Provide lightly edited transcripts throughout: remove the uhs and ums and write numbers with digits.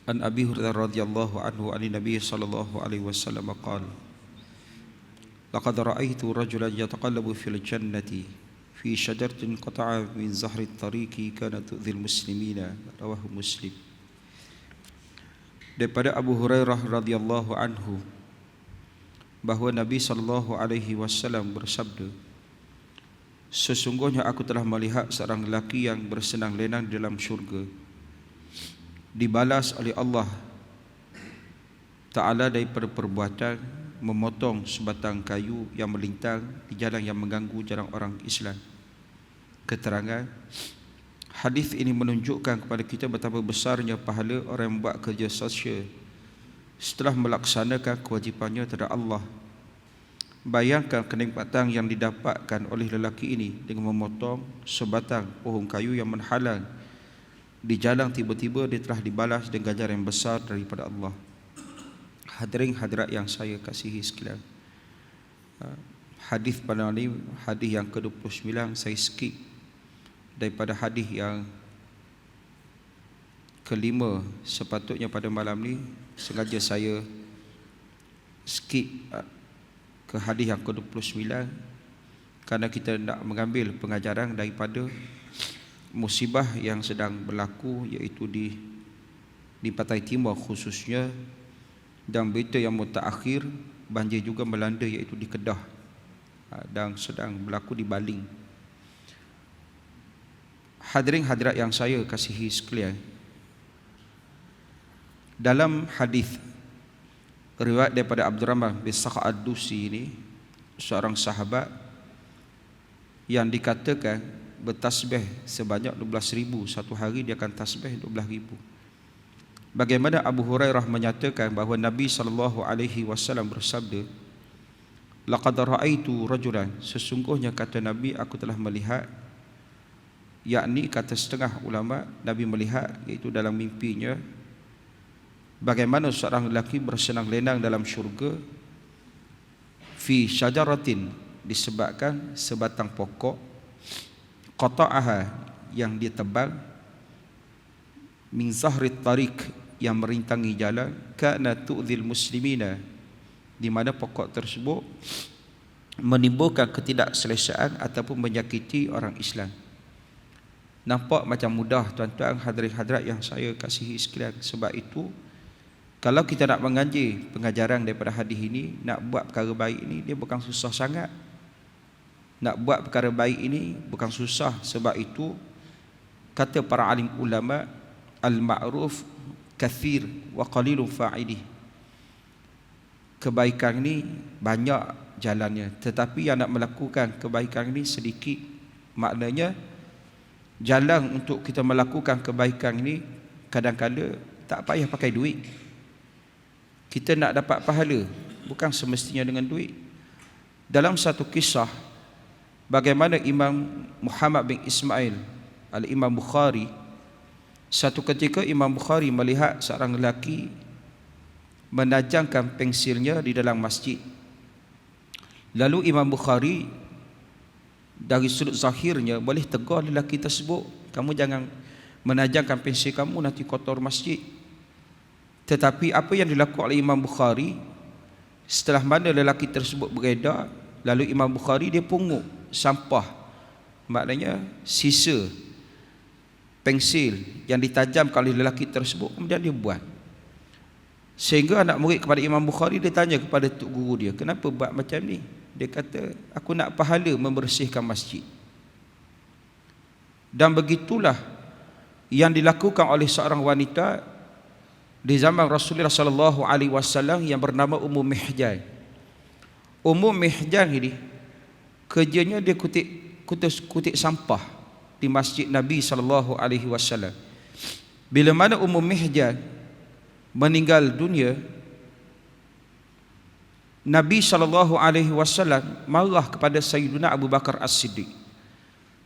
An Abi Hurairah radhiyallahu anhu an Nabi sallallahu alaihi wasallam qala laqad ra'aitu rajulan yataqallabu fil jannati fi syajaratin qata'a min zahri at-tariqi kanat tu'dhil muslimina, rawahu Muslim. Daripada Abu Hurairah radhiyallahu anhu bahawa Nabi sallallahu alaihi wasallam bersabda, sesungguhnya aku telah melihat seorang lelaki yang bersenang lenang di dalam syurga, dibalas oleh Allah Ta'ala daripada perbuatan memotong sebatang kayu yang melintang di jalan yang mengganggu jalan orang Islam. Keterangan hadis ini menunjukkan kepada kita betapa besarnya pahala orang yang buat kerja sosial setelah melaksanakan kewajipannya terhadap Allah. Bayangkan kenikmatan yang didapatkan oleh lelaki ini dengan memotong sebatang pohon kayu yang menghalang di jalan, tiba-tiba dia telah dibalas dengan ganjaran yang besar daripada Allah. Hadirin hadirat yang saya kasihi sekalian, hadis pada ini hadis yang ke-29 saya skip daripada hadis yang kelima. Sepatutnya pada malam ni sengaja saya skip ke hadis yang ke-29 kerana kita nak mengambil pengajaran daripada musibah yang sedang berlaku, iaitu di Pantai Timur khususnya, dan berita yang mutaakhir banjir juga melanda iaitu di Kedah dan sedang berlaku di Baling. Hadirin hadirat yang saya kasihi sekalian, dalam hadis riwayat daripada Abdurrahman bin Sakhr ad-Dusi ini, seorang sahabat yang dikatakan bertasbih sebanyak 12,000 satu hari, dia akan tasbih 12,000. Bagaimana Abu Hurairah menyatakan bahawa Nabi SAW bersabda, laqad ra'aitu rajulan, sesungguhnya kata Nabi aku telah melihat, yakni kata setengah ulama Nabi melihat iaitu dalam mimpinya, bagaimana seorang lelaki bersenang lenang dalam syurga fi syajaratin, disebabkan sebatang pokok qata'aha yang dia tebal min zahri tariq yang merintangi jalan, kana tu'dhil muslimina, di mana pokok tersebut menimbulkan ketidakselesaan ataupun menyakiti orang Islam. Nampak macam mudah tuan-tuan hadirin hadirat yang saya kasihi sekalian. Sebab itu kalau kita nak mengaji pengajaran daripada hadis ini, nak buat perkara baik ini, dia bukan susah sangat. Nak buat perkara baik ini bukan susah. Sebab itu kata para alim ulama, al-ma'ruf kathir wa qalilun fa'ilih, kebaikan ini banyak jalannya, tetapi yang nak melakukan kebaikan ini sedikit. Maknanya jalan untuk kita melakukan kebaikan ini kadang-kadang tak payah pakai duit. Kita nak dapat pahala bukan semestinya dengan duit. Dalam satu kisah, bagaimana Imam Muhammad bin Ismail Al-Imam Bukhari, satu ketika Imam Bukhari melihat seorang lelaki menajamkan pensilnya di dalam masjid. Lalu Imam Bukhari dari sudut zahirnya boleh tegur lelaki tersebut, kamu jangan menajamkan pensil kamu, nanti kotor masjid. Tetapi apa yang dilakukan oleh Imam Bukhari, setelah mana lelaki tersebut beredar, lalu Imam Bukhari dia pungut sampah, maknanya sisa pensil yang ditajamkan oleh lelaki tersebut, kemudian dia buang. Sehingga anak murid kepada Imam Bukhari, dia tanya kepada tok guru dia, kenapa buat macam ni? Dia kata, aku nak pahala membersihkan masjid. Dan begitulah yang dilakukan oleh seorang wanita di zaman Rasulullah SAW yang bernama Ummu Mihjan. Ummu Mihjan ini kerjanya dia kutip sampah di masjid Nabi SAW. Bila mana Ummu Mihjan meninggal dunia, Nabi SAW marah kepada Sayyidina Abu Bakar As-Siddiq.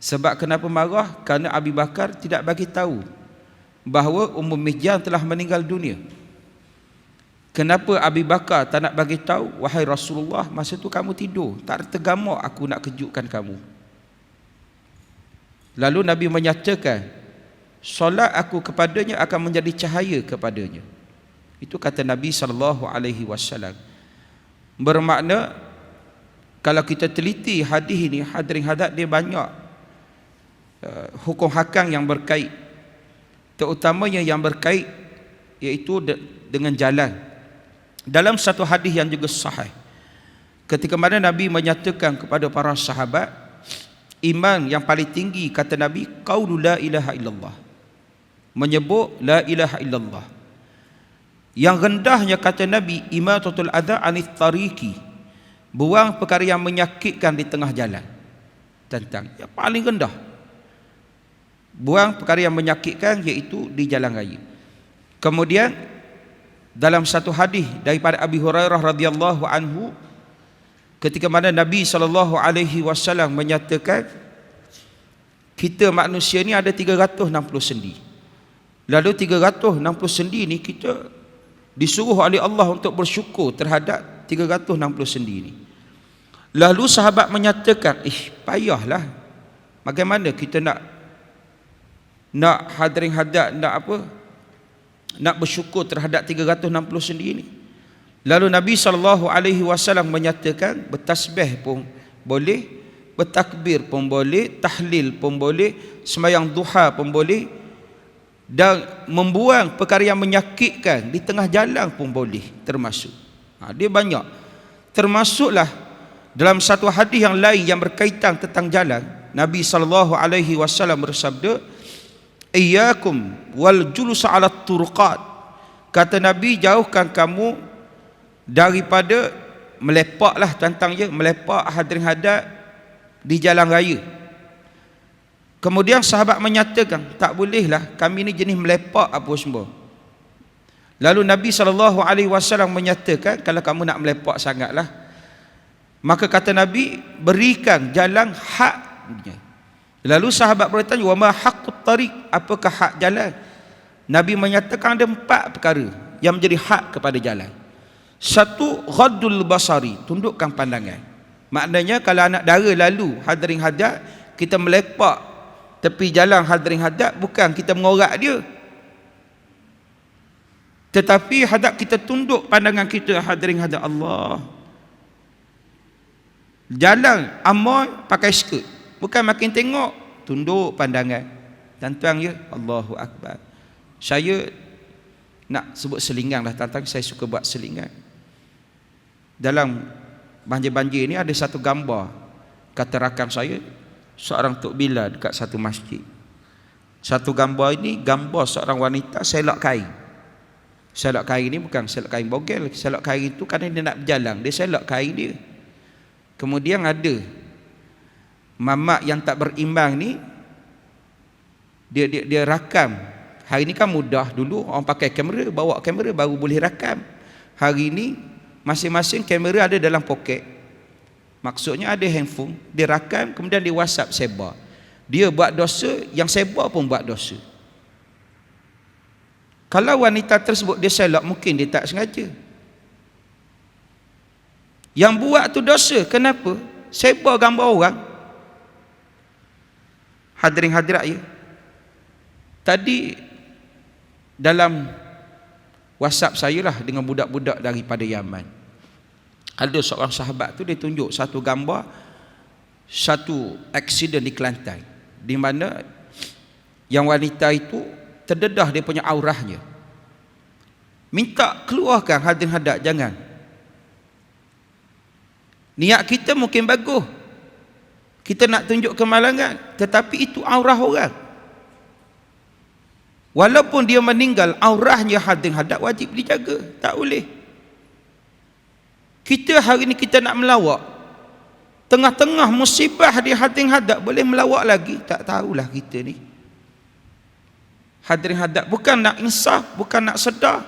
Sebab kenapa marah? Kerana Abu Bakar tidak bagi tahu bahawa Ummu Mihjan telah meninggal dunia. Kenapa Abu Bakar tak nak bagi tahu? Wahai Rasulullah, masa tu kamu tidur, tak tergamak aku nak kejutkan kamu. Lalu Nabi menyatakan solat aku kepadanya akan menjadi cahaya kepadanya. Itu kata Nabi SAW. Bermakna kalau kita teliti hadis ini, hadirin hadirat, dia banyak hukum hakam yang berkait, terutamanya yang berkait iaitu dengan jalan. Dalam satu hadis yang juga sahih, ketika mana Nabi menyatakan kepada para sahabat, iman yang paling tinggi kata Nabi, qaulu la ilaha illallah, menyebut la ilaha illallah. Yang rendahnya kata Nabi, imatatul adha anit tariqi, buang perkara yang menyakitkan di tengah jalan. Tentang yang paling rendah, buang perkara yang menyakitkan iaitu di jalan raya. Kemudian dalam satu hadis daripada Abi Hurairah radhiyallahu anhu, ketika mana Nabi SAW menyatakan kita manusia ni ada 360 sendi. Lalu 360 sendi ni kita disuruh oleh Allah untuk bersyukur terhadap 360 sendi ni. Lalu sahabat menyatakan, payahlah, bagaimana kita nak hadirin hadirat, nak bersyukur terhadap 360 sendi ni. Lalu Nabi SAW menyatakan, bertasbih pun boleh, bertakbir pun boleh, tahlil pun boleh, sembahyang duha pun boleh, dan membuang perkara yang menyakitkan di tengah jalan pun boleh termasuk. Dia banyak. Termasuklah dalam satu hadis yang lain yang berkaitan tentang jalan, Nabi SAW bersabda, iyyakum wal julus ala turqat. Kata Nabi, jauhkan kamu daripada melepaklah, tentangnya melepak hadirin hadirat di jalan raya. Kemudian sahabat menyatakan, tak bolehlah, kami ni jenis melepak apa semua. Lalu Nabi SAW menyatakan, kalau kamu nak melepak sangatlah, maka kata Nabi, berikan jalan haknya. Lalu sahabat bertanya, wa ma haqqut tariq, apakah hak jalan? Nabi menyatakan ada 4 perkara yang menjadi hak kepada jalan. Satu, ghaddul basari, tundukkan pandangan. Maknanya kalau anak dara lalu hadirin hadirat, kita melepak tepi jalan hadirin hadirat, bukan kita mengorak dia, tetapi hadap kita tunduk pandangan kita hadirin hadirat Allah. Jalan amoy pakai skirt, bukan makin tengok, tunduk pandangan. Tuan-tuan ya, Allahu Akbar. Saya nak sebut selingan lah tuan-tuan, saya suka buat selingan. Dalam banjir-banjir ni ada satu gambar, kata rakan saya, seorang Tok Bila dekat satu masjid. Satu gambar ini, gambar seorang wanita selak kain. Selak kain ni bukan selak kain bogel. Selak kain itu kerana dia nak berjalan, dia selak kain dia. Kemudian ada mamak yang tak berimbang ni, dia rakam. Hari ni kan mudah, dulu orang pakai kamera, bawa kamera baru boleh rakam. Hari ni masing-masing kamera ada dalam poket. Maksudnya ada handphone, dia rakam, kemudian dia WhatsApp sebar. Dia buat dosa, yang sebar pun buat dosa. Kalau wanita tersebut dia selak, mungkin dia tak sengaja. Yang buat tu dosa. Kenapa? Sebar gambar orang. Hadirin hadirat ya, tadi dalam WhatsApp saya lah dengan budak-budak daripada Yaman, ada seorang sahabat tu, dia tunjuk satu gambar satu aksiden di Kelantan, di mana yang wanita itu terdedah dia punya aurahnya. Minta keluarkan hadirin hadirat, jangan. Niat kita mungkin bagus, kita nak tunjuk kemalangan, tetapi itu aurah orang. Walaupun dia meninggal, aurahnya hadirin hadirat wajib dijaga, tak boleh. Kita hari ni kita nak melawak, tengah-tengah musibah di hadirin hadirat boleh melawak lagi, tak tahulah kita ni. Hadirin hadirat bukan nak insaf, bukan nak sedar.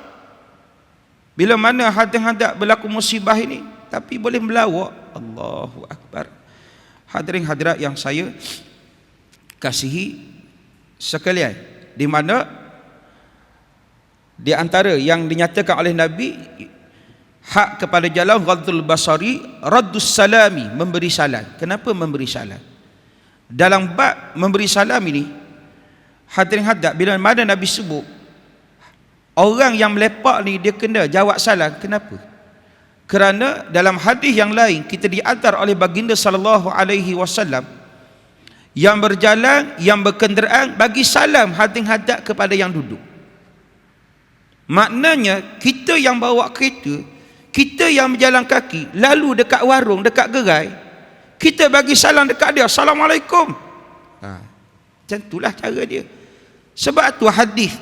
Bila mana hadirin hadirat berlaku musibah ini, tapi boleh melawak. Allahu Akbar. Hadirin hadirat yang saya kasihi sekalian, di mana di antara yang dinyatakan oleh Nabi hak kepada jalan, ghaddul basari, raddus salami, memberi salam. Kenapa memberi salam? Dalam bab memberi salam ini, Hadirin hadap, bila mana Nabi sebut orang yang melepak ni dia kena jawab salam. Kenapa? Kerana dalam hadis yang lain kita diantar oleh baginda sallallahu alaihi wasallam, yang berjalan, yang berkenderaan bagi salam hadirin hadap kepada yang duduk. Maknanya kita yang bawa kereta, kita yang berjalan kaki, lalu dekat warung, dekat gerai, kita bagi salam dekat dia, Assalamualaikum. Macam itulah cara dia. Sebab tu hadis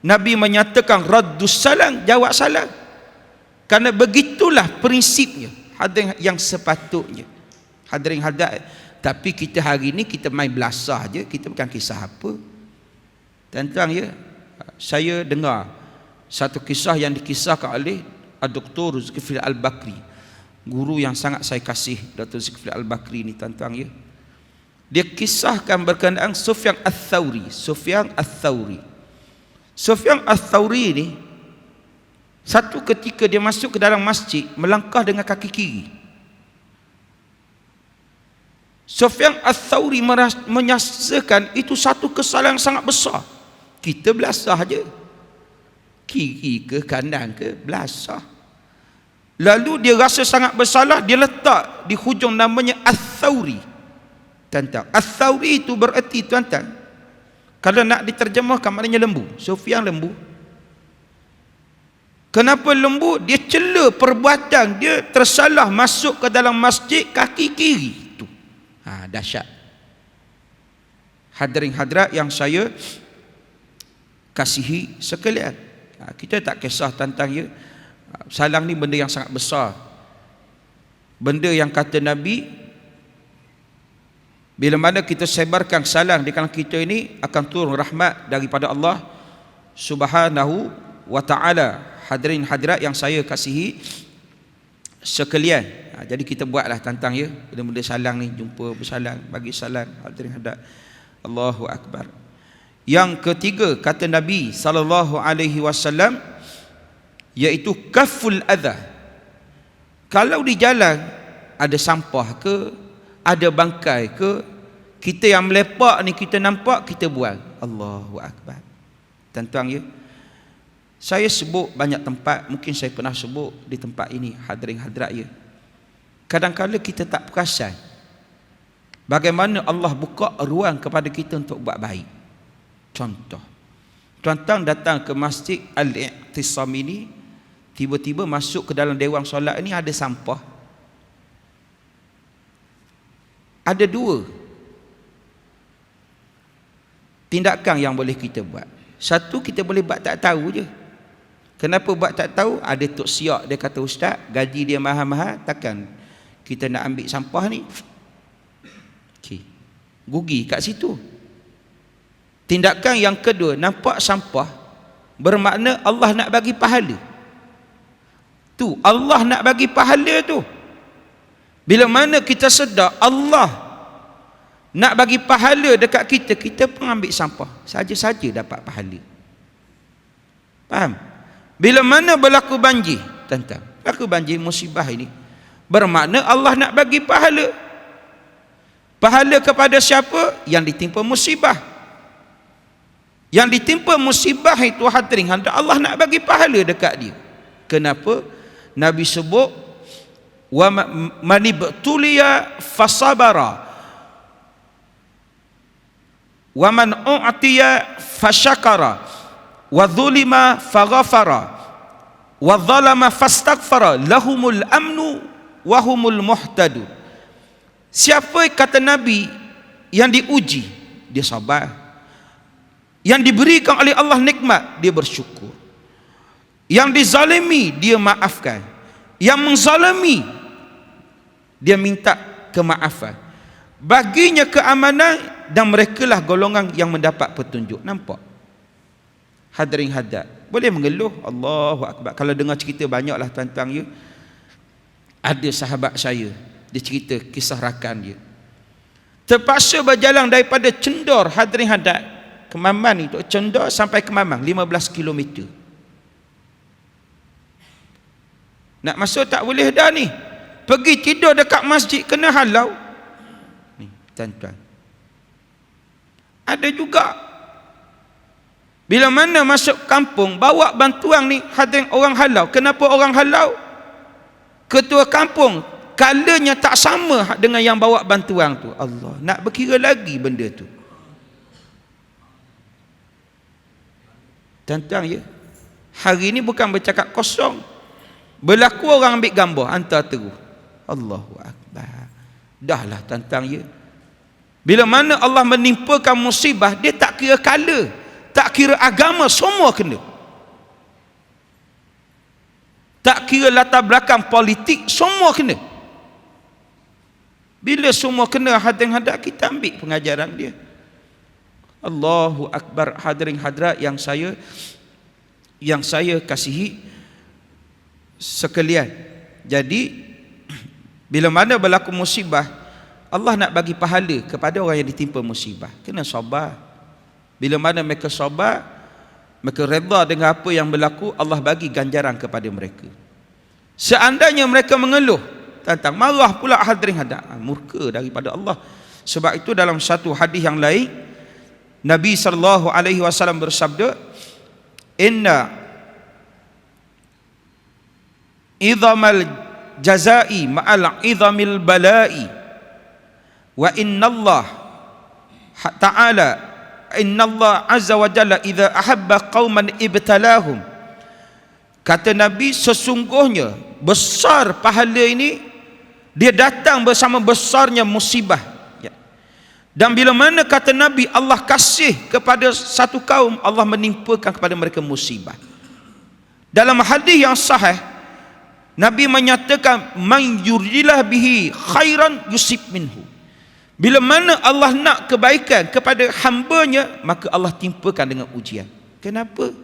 Nabi menyatakan raddus salam, jawab salam. Kerana begitulah prinsipnya, hadirin yang sepatutnya. Hadirin hadap. Tapi kita hari ni kita main belasah je, kita bukan kisah apa. Tuan-tuan ya, saya dengar satu kisah yang dikisahkan oleh Dr. Zulkifli Al-Bakri, guru yang sangat saya kasih, Dr. Zulkifli Al-Bakri ni tuan-tuan ya. Dia kisahkan berkenaan Sufyan Ats-Tsauri. Sufyan Ats-Tsauri ni satu ketika dia masuk ke dalam masjid, melangkah dengan kaki kiri. Sufyan Ats-Tsauri menyaksikan itu satu kesalahan sangat besar. Kita belasah je, kiri ke kanan ke belasah. Lalu dia rasa sangat bersalah, dia letak di hujung namanya Ats-Tsauri. Tuan-tuan, Ats-Tsauri itu bererti tuan-tuan, kalau nak diterjemahkan maknanya lembu. Sufyan lembu. Kenapa lembu? Dia cela perbuatan dia, tersalah masuk ke dalam masjid kaki kiri tu. Dahsyat. Hadirin hadirat yang saya kasihi sekalian, kita tak kisah tentang ya, salam ni benda yang sangat besar. Benda yang kata Nabi, bila mana kita sebarkan salam di kalangan kita ini, akan turun rahmat daripada Allah Subhanahu wa ta'ala. Hadirin hadirat yang saya kasihi sekalian, jadi kita buatlah tentang ya, benda-benda salam ni, jumpa bersalam, bagi salam. Hadirin hadirat, Allahu Akbar. Yang ketiga kata Nabi sallallahu alaihi wasallam, iaitu kaful adha. Kalau di jalan ada sampah ke, ada bangkai ke, kita yang melepak ni kita nampak, kita buang. Allahu Akbar. Tuan-tuan ya, saya sebut banyak tempat, mungkin saya pernah sebut di tempat ini, hadirin hadirat ya. Kadang-kadang kita tak perasan bagaimana Allah buka ruang kepada kita untuk buat baik. Contoh, tuan-tuan datang ke Masjid Al-I'tisam ini, tiba-tiba masuk ke dalam dewan solat ini ada sampah. Ada dua tindakan yang boleh kita buat. Satu, kita boleh buat tak tahu je. Kenapa buat tak tahu? Ada tok siak, dia kata, ustaz, gaji dia mahal-mahal, takkan kita nak ambil sampah ni? Rugi kat situ. Tindakan yang kedua, nampak sampah, bermakna Allah nak bagi pahala. Tu, Allah nak bagi pahala tu. Bila mana kita sedar Allah nak bagi pahala dekat kita, kita pun ambil sampah, saja-saja dapat pahala. Faham? Bila mana berlaku banjir, tuan-tuan, berlaku banjir, musibah ini, bermakna Allah nak bagi pahala. Pahala kepada siapa? Yang ditimpa musibah. Yang ditimpa musibah itu, hadirin, Allah nak bagi pahala dekat dia. Kenapa? Nabi sebut, wa man ibtuliya fasabara wa man u'tiya fashakara wa dhulima faghafara wa dhalama fastaghfara lahumul amnu wa humul muhtadu. Siapa, kata Nabi, yang diuji, dia sabar. Yang diberikan oleh Allah nikmat, dia bersyukur. Yang dizalimi, dia maafkan. Yang menzalimi, dia minta kemaafan. Baginya keamanan, dan merekalah golongan yang mendapat petunjuk. Nampak? Hadirin hadirat, boleh mengeluh, Allahu Akbar. Kalau dengar cerita banyaklah tuan-tuan ya. Ada sahabat saya, dia cerita kisah rakan dia, terpaksa berjalan daripada Cendor, hadirin hadirat, Kemaman itu, Cendor sampai Kemamang 15 km. Nak masuk tak boleh dah ni. Pergi tidur dekat masjid, kena halau. Ni, tuan-tuan. Ada juga Bila mana masuk kampung, bawa bantuan ni hadirin orang halau. Kenapa orang halau? Ketua kampung kalanya tak sama dengan yang bawa bantuan tu. Allah, nak berkira lagi benda tu. Tentang ya. Hari ni bukan bercakap kosong. Berlaku orang ambil gambar, hantar terus. Allahu Akbar. Dahlah tentang ya. Bila mana Allah menimpakan musibah, dia tak kira kala, tak kira agama, semua kena. Tak kira latar belakang politik, semua kena. Bila semua kena, hadirin-hadirat, kita ambil pengajaran dia. Allahu Akbar. Hadirin hadirat yang saya kasihi sekalian. Jadi bila mana berlaku musibah, Allah nak bagi pahala kepada orang yang ditimpa musibah. Kena sabar. Bila mana mereka sabar, mereka redha dengan apa yang berlaku, Allah bagi ganjaran kepada mereka. Seandainya mereka mengeluh, tentang marah pula, hadirin hadirat, murka daripada Allah. Sebab itu dalam satu hadis yang lain, Nabi SAW bersabda, inna idhamal jazai ma'al idhamil balai, wa inna Allah ta'ala, inna Allah azza wa jalla idza ahabba qauman ibtalahum. Kata Nabi, sesungguhnya besar pahala ini dia datang bersama besarnya musibah. Dan bila mana kata Nabi Allah kasih kepada satu kaum, Allah menimpakan kepada mereka musibah. Dalam hadis yang sahih, Nabi menyatakan, man yuridillah bihi khairan yusib minhu. Bila mana Allah nak kebaikan kepada hambanya, maka Allah timpakan dengan ujian. Kenapa?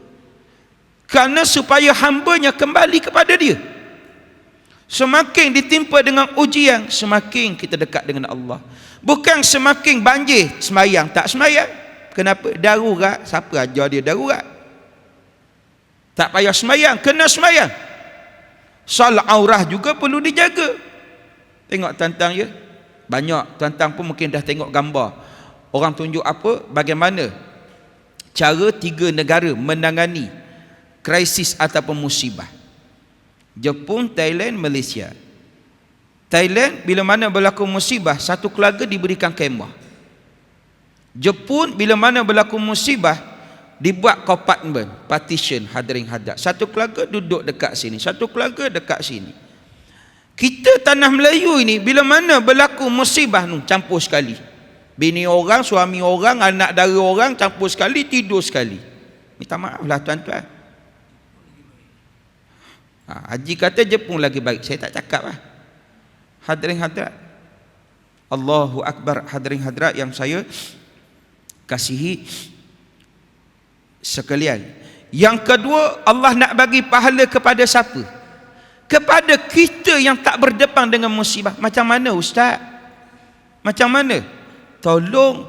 Kerana supaya hambanya kembali kepada dia. Semakin ditimpa dengan ujian, semakin kita dekat dengan Allah. Bukan semakin banjir, semayang tak semayang. Kenapa? Darurat. Siapa ajar dia darurat? Tak payah semayang, kena semayang. Soal aurah juga perlu dijaga. Tengok tantang ya. Banyak tuan-tuan pun mungkin dah tengok gambar. Orang tunjuk apa, bagaimana cara 3 negara menangani krisis ataupun musibah. Jepun, Thailand, Malaysia. Thailand, bila mana berlaku musibah, satu keluarga diberikan kemah. Jepun, bila mana berlaku musibah, dibuat compartment, partition, hadirin hadirat. Satu keluarga duduk dekat sini, satu keluarga dekat sini. Kita tanah Melayu ini, bila mana berlaku musibah, campur sekali. Bini orang, suami orang, anak dara orang, campur sekali, tidur sekali. Minta maaf lah tuan-tuan. Haji kata Jepun lagi baik. Saya tak cakap lah. Hadirin hadirat, Allahu Akbar. Hadirin hadirat yang saya kasihi sekalian. Yang kedua, Allah nak bagi pahala kepada siapa? Kepada kita yang tak berdepan dengan musibah. Macam mana ustaz? Macam mana? Tolong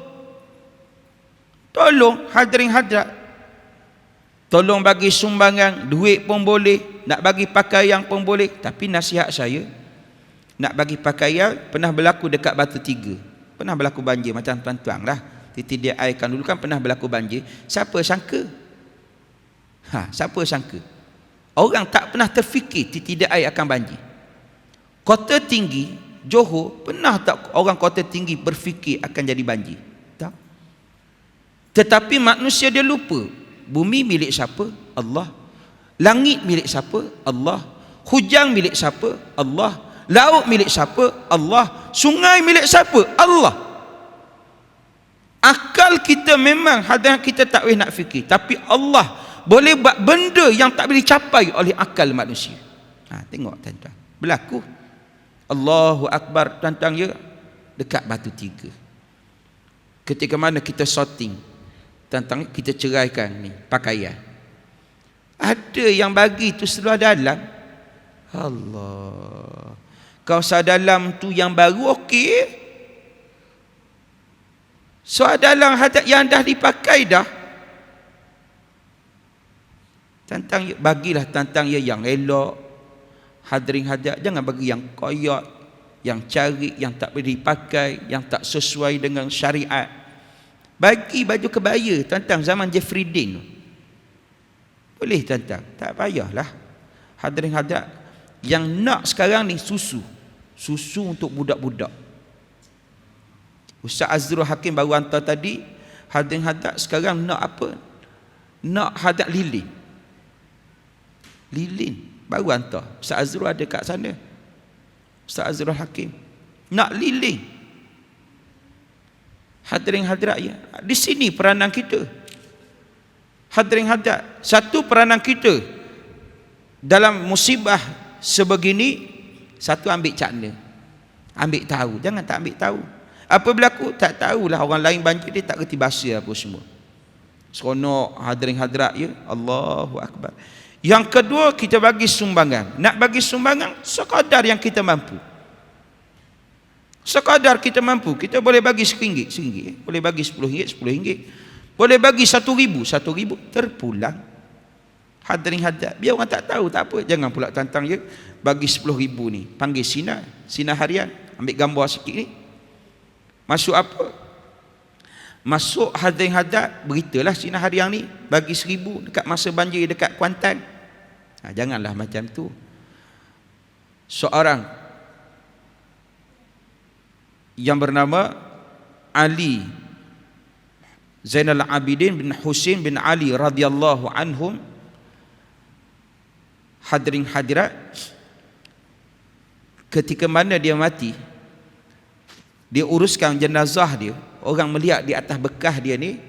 hadirin hadirat, tolong bagi sumbangan, duit pun boleh, nak bagi pakaian pun boleh. Tapi nasihat saya, nak bagi pakaian, pernah berlaku dekat Batu Tiga, pernah berlaku banjir macam tuan-tuan lah, titik dia airkan dulu kan, pernah berlaku banjir. Siapa sangka? Siapa sangka? Orang tak pernah terfikir titik dia air akan banjir. Kota tinggi Johor, pernah tak orang kota tinggi berfikir akan jadi banjir? Tak. Tetapi manusia dia lupa, bumi milik siapa? Allah. Langit milik siapa? Allah. Hujan milik siapa? Allah. Laut milik siapa? Allah. Sungai milik siapa? Allah. Akal kita memang hadang kita tak boleh nak fikir, tapi Allah boleh buat benda yang tak boleh dicapai oleh akal manusia. Tengok tuan-tuan, berlaku. Allahu Akbar tuan-tuan ya, dekat Batu Tiga. Ketika mana kita sorting, tentang kita ceraikan ni pakaian, ada yang bagi tu seluar dalam. Allah, kau seluar dalam tu yang baru okey, seluar dalam yang dah dipakai dah, tantang bagilah tantang yang elok. Hadirin hadirat, jangan bagi yang koyak, yang cari, yang tak boleh dipakai, yang tak sesuai dengan syariat. Bagi baju kebaya tantang zaman Jeffrey Dean. Boleh tuan-tuan, tak payahlah. Hadirin hadirat, yang nak sekarang ni susu untuk budak-budak. Ustaz Azrul Hakim baru hantar tadi. Hadirin hadirat, sekarang nak apa? Nak hadat lilin. Baru hantar. Ustaz Azrul ada kat sana, Ustaz Azrul Hakim. Nak lilin. Hadirin hadirat ya, di sini peranan kita. Hadirin hadirat, satu peranan kita dalam musibah sebegini, satu ambil cakna, ambil tahu. Jangan tak ambil tahu. Apa berlaku tak tahulah, orang lain banjir dia tak reti bahasa apa semua. Seronok. Hadirin hadirat ya, Allahu Akbar. Yang kedua, kita bagi sumbangan. Nak bagi sumbangan sekadar yang kita mampu. Sekadar kita mampu. Kita boleh bagi RM1, boleh bagi RM10, RM10, boleh bagi RM1,000 terpulang. Hadirin hadirat, biar orang tak tahu tak apa. Jangan pula tantang je bagi RM10,000 ni, panggil sinar harian, ambil gambar sikit ni. Masuk apa? Masuk hadirin hadirat, beritalah sinar harian ni bagi RM1,000 dekat masa banjir dekat Kuantan. Janganlah macam tu. Seorang yang bernama Ali Zainal Abidin bin Husain bin Ali radhiyallahu anhum, hadirin hadirat, ketika mana dia mati, dia uruskan jenazah dia, orang melihat di atas bekas dia ni,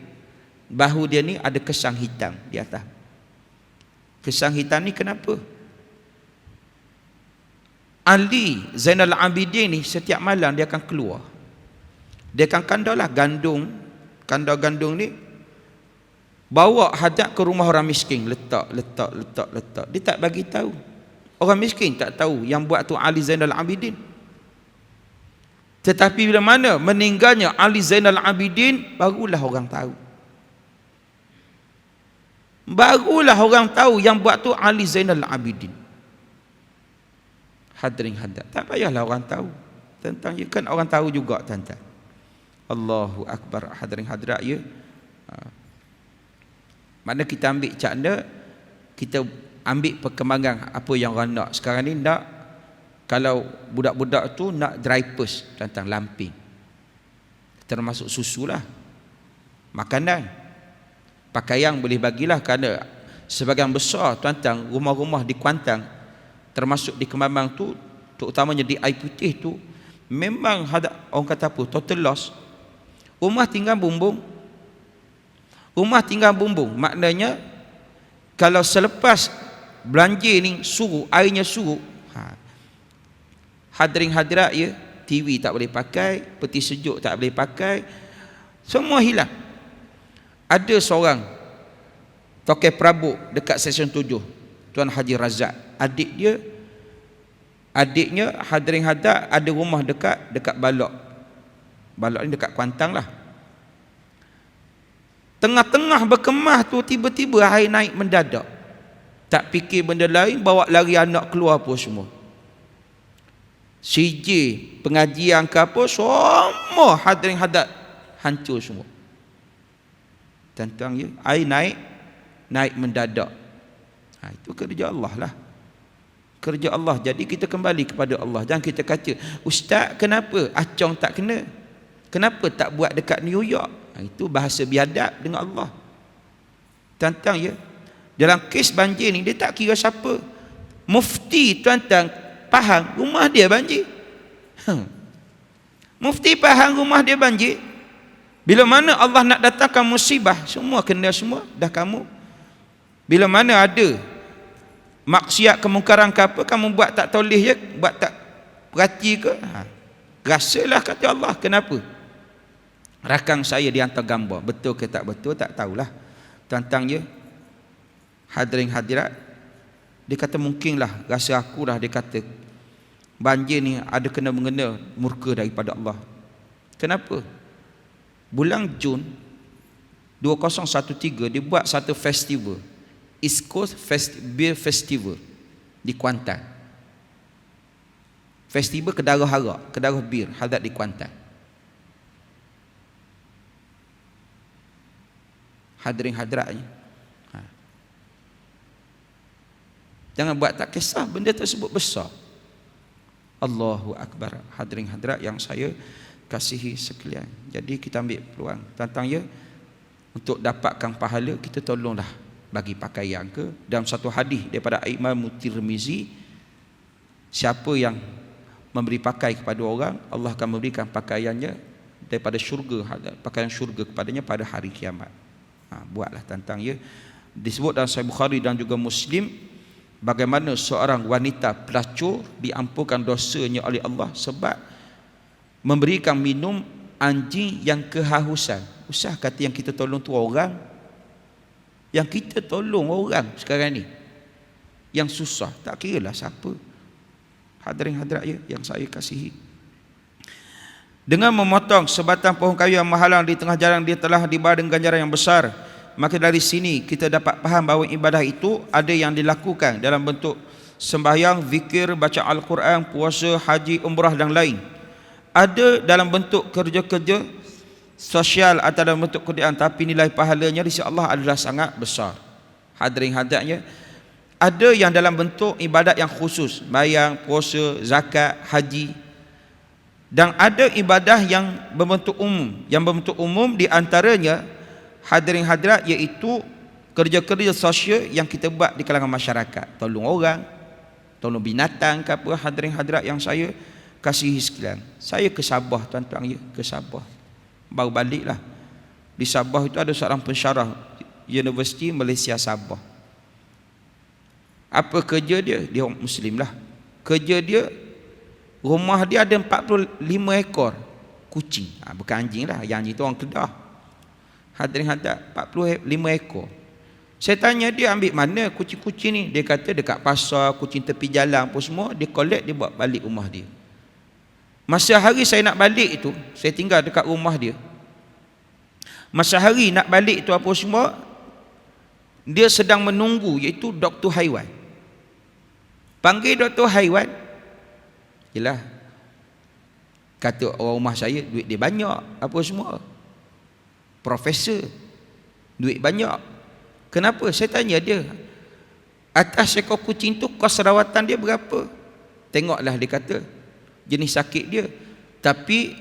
bahu dia ni ada kesang hitam di atas. Kesang hitam ni kenapa? Ali Zainal Abidin ni setiap malam dia akan keluar, dia akan kandalah gandum ni, bawa hadap ke rumah orang miskin, letak. Dia tak bagi tahu. Orang miskin tak tahu yang buat tu Ali Zainal Abidin. Tetapi bila mana meninggalnya Ali Zainal Abidin, barulah orang tahu. Barulah orang tahu yang buat tu Ali Zainal Abidin. Hadirin hadirat, tak payahlah orang tahu tentang dia, kan orang tahu juga tuan-tuan. Allahu Akbar. Hadirin hadirat ya. Mana kita ambil cakna, kita ambil perkembangan apa yang orang nak. Sekarang ni nak, kalau budak-budak tu nak dry purse tentang lamping, termasuk susu lah, makanan, pakaian boleh bagilah. Kerana sebagian besar tuan-tuan rumah-rumah di Kuantan, termasuk di Kemabang tu, terutamanya di Air Putih tu, memang ada orang kata apa, total loss. Rumah tinggal bumbung. Maknanya kalau selepas banjir ni surut, airnya surut, hadirin hadirat ya, TV tak boleh pakai, peti sejuk tak boleh pakai, semua hilang. Ada seorang toke perabot dekat Seksyen 7, Tuan Haji Razak, adiknya hadirin hadirat ada rumah dekat Balok ni dekat Kuantan lah. Tengah-tengah berkemah tu, tiba-tiba air naik mendadak. Tak fikir benda lain, bawa lari anak keluar apa semua. CJ pengajian ke apa, semua hadirin hadirat hancur semua. Tentang ya, air naik mendadak. Itu kerja Allah lah. Kerja Allah. Jadi kita kembali kepada Allah. Jangan kita kata, Ustaz kenapa Acong tak kena? Kenapa tak buat dekat New York? Itu bahasa biadab dengan Allah. Tentang ya, dalam kes banjir ni dia tak kira siapa. Mufti tuan-tuan Pahang, rumah dia banjir. Mufti Pahang, rumah dia banjir. Bila mana Allah nak datangkan musibah, semua kena semua. Dah kamu, bila mana ada maksiat kemungkaran ke apa, kamu buat tak toleh je, buat tak perhati ke, rasalah kata Allah. Kenapa? Rakang saya dihantar gambar, betul ke tak betul tak tahulah. Tentang je hadirin hadirat, dia kata mungkinlah, rasa aku dah, dia kata banjir ni ada kena mengena murka daripada Allah. Kenapa? Bulan Jun 2013 dia buat satu festival, East Coast Beer Festival di Kuantan. Festival kedarah bir hadat di Kuantan. Hadirin hadirat, Jangan buat tak kisah benda tersebut besar. Allahu Akbar. Hadirin hadirat yang saya kasihi sekalian. Jadi kita ambil peluang tentang untuk dapatkan pahala, kita tolonglah bagi pakaian ke. Dalam satu hadis daripada Imam Tirmizi, siapa yang memberi pakai kepada orang, Allah akan memberikan pakaiannya daripada syurga, pakaian syurga kepadanya pada hari kiamat. Buatlah tentang disebut dalam Sahih Bukhari dan juga Muslim, bagaimana seorang wanita pelacur diampunkan dosanya oleh Allah sebab memberikan minum anjing yang kehausan. Usah kata yang kita tolong tu orang, yang kita tolong orang sekarang ni yang susah, tak kira lah siapa. Hadirin hadirat yang saya kasihi, dengan memotong sebatang pohon kayu yang menghalang di tengah jalan, dia telah dibayar dengan ganjaran yang besar. Maka dari sini kita dapat faham bahawa ibadah itu ada yang dilakukan dalam bentuk sembahyang, zikir, baca Al-Quran, puasa, haji, umrah dan lain. Ada dalam bentuk kerja-kerja sosial atau dalam bentuk kerjaan, tapi nilai pahalanya di sisi Allah adalah sangat besar. Hadirin hadiratnya, ada yang dalam bentuk ibadat yang khusus, bayang, puasa, zakat, haji, dan ada ibadah yang berbentuk umum. Yang berbentuk umum di antaranya, hadirin hadirat, iaitu kerja-kerja sosial yang kita buat di kalangan masyarakat. Tolong orang, tolong binatang ke apa. Hadirin hadirat yang saya kasihi sekalian, saya ke Sabah tuan-tuan, ke Sabah. Baru baliklah. Di Sabah itu ada seorang pensyarah Universiti Malaysia Sabah. Apa kerja dia? Dia orang Muslim lah. Kerja dia, rumah dia ada 45 ekor kucing. Bukan anjing lah, yang anjing tu orang Kedah. Hadirin hadirat, 45 ekor. Saya tanya dia ambil mana kucing-kucing ni. Dia kata dekat pasar, kucing tepi jalan pun semua dia collect, dia bawa balik rumah dia. Masa hari saya nak balik itu, saya tinggal dekat rumah dia. Masa hari nak balik itu apa semua, dia sedang menunggu, iaitu doktor haiwan. Panggil doktor haiwan, yelah, kata orang rumah saya, duit dia banyak, apa semua, profesor, duit banyak. Kenapa? Saya tanya dia, atas ekor kucing tu kos rawatan dia berapa? Tengoklah, dia kata jenis sakit dia, tapi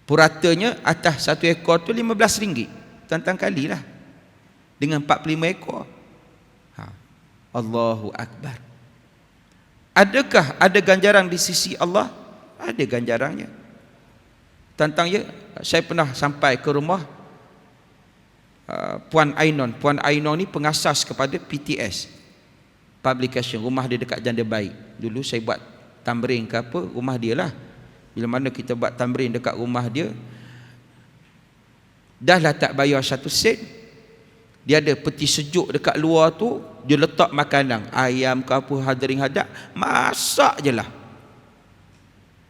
puratanya atas satu ekor tu RM15 tantang kali lah, dengan 45 ekor. Allahu Akbar. Adakah ada ganjaran di sisi Allah? Ada ganjarannya. Tentang saya pernah sampai ke rumah Puan Ainon. Puan Ainon ni pengasas kepada PTS Publication. Rumah dia dekat Janda Baik. Dulu saya buat tamrin ke apa, rumah dia lah. Bila mana kita buat tamrin dekat rumah dia, dah lah tak bayar 1 sen. Dia ada peti sejuk dekat luar tu, dia letak makanan, ayam ke apa, hadirin hadirat, masak je lah.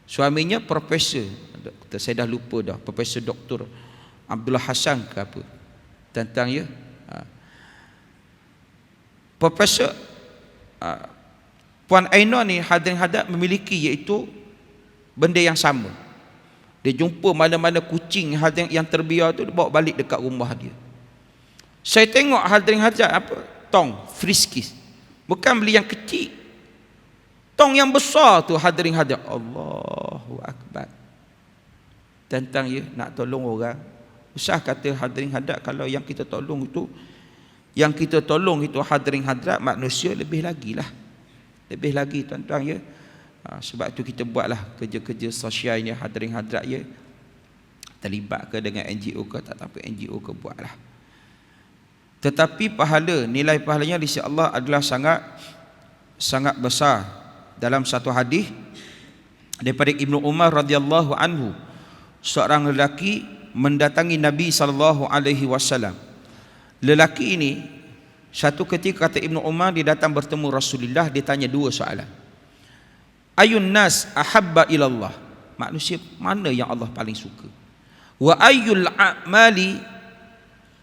Suaminya profesor, saya dah lupa dah, Profesor Dr. Abdullah Hassan ke apa, tentang Profesor Puan Ainon ni, hadirin hadirat, memiliki iaitu benda yang sama. Dia jumpa mana-mana kucing yang terbiar tu, dia bawa balik dekat rumah dia. Saya tengok hadirin hadirat, apa, tong friskies, bukan beli yang kecil, tong yang besar tu, hadirin hadirat. Allahu Akbar. Tentang nak tolong orang, usah kata hadirin hadirat, kalau yang kita tolong itu, hadirin hadirat, manusia lebih lagi lah, lebih lagi tuan-tuan sebab tu kita buatlah kerja-kerja sosial ni, hadirin hadirat, terlibat ke dengan NGO ke tak apa NGO ke, buatlah. Tetapi pahala, nilai pahalanya di sisi Allah adalah sangat sangat besar. Dalam satu hadis daripada Ibnu Umar radhiyallahu anhu, seorang lelaki mendatangi Nabi sallallahu alaihi wasallam. Lelaki ini satu ketika, kata Ibnu Umar, dia datang bertemu Rasulullah, dia tanya 2 soalan. Ayun nas ahabba ilallah, manusia mana yang Allah paling suka? Wa ayyul a'mali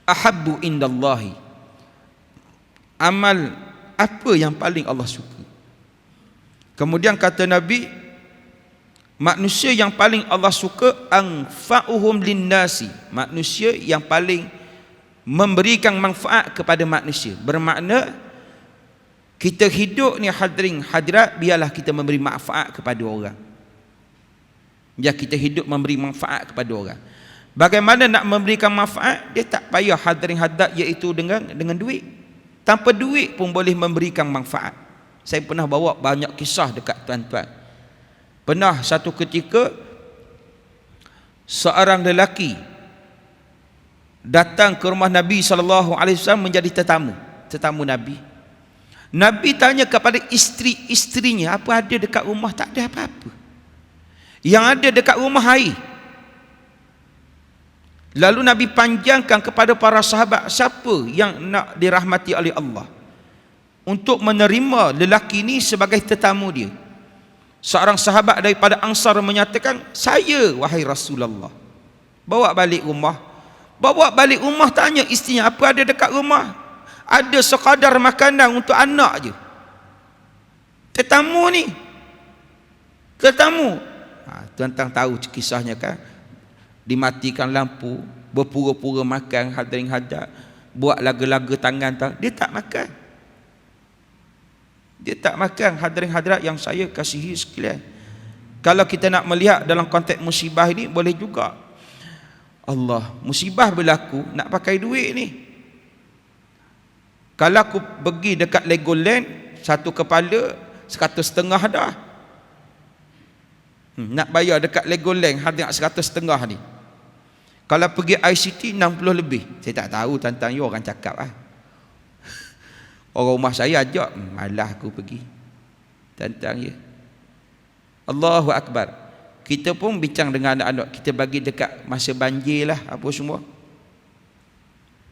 ahabbu indallahi, amal apa yang paling Allah suka? Kemudian kata Nabi, manusia yang paling Allah suka anfa'uhum linnasi, manusia yang paling memberikan manfaat kepada manusia. Bermakna Kita hidup ni hadirin hadirat, biarlah kita memberi manfaat kepada orang. Biar kita hidup memberi manfaat kepada orang. Bagaimana nak memberikan manfaat? Dia tak payah hadirin hadirat iaitu dengan duit. Tanpa duit pun boleh memberikan manfaat. Saya pernah bawa banyak kisah dekat tuan-tuan. Pernah satu ketika seorang lelaki datang ke rumah Nabi SAW menjadi tetamu Nabi. Nabi tanya kepada isteri-isterinya, apa ada dekat rumah? Tak ada apa-apa. Yang ada dekat rumah air. Lalu Nabi panjangkan kepada para sahabat, siapa yang nak dirahmati oleh Allah untuk menerima lelaki ini sebagai tetamu dia? Seorang sahabat daripada Ansar menyatakan, saya wahai Rasulullah. Bawa balik rumah, tanya isterinya, apa ada dekat rumah? Ada sekadar makanan untuk anak je. Tetamu. Tuan-tuan tahu kisahnya kan? Dimatikan lampu, berpura-pura makan, hadirin hadirat, buat laga-laga tangan, dia tak makan. Hadirin hadirat yang saya kasihi sekalian. Kalau kita nak melihat dalam konteks musibah ini, boleh juga Allah, musibah berlaku nak pakai duit ni. Kalau aku pergi dekat Legoland, satu kepala 150 dah. Nak bayar dekat Legoland harga 150 ni. Kalau pergi ICT 60 lebih. Saya tak tahu tentang you orang cakap lah. Orang rumah saya ajak, malah aku pergi. Tentang ya. Allahu Akbar. Kita pun bincang dengan anak-anak, kita bagi dekat masa banjir lah, apa semua.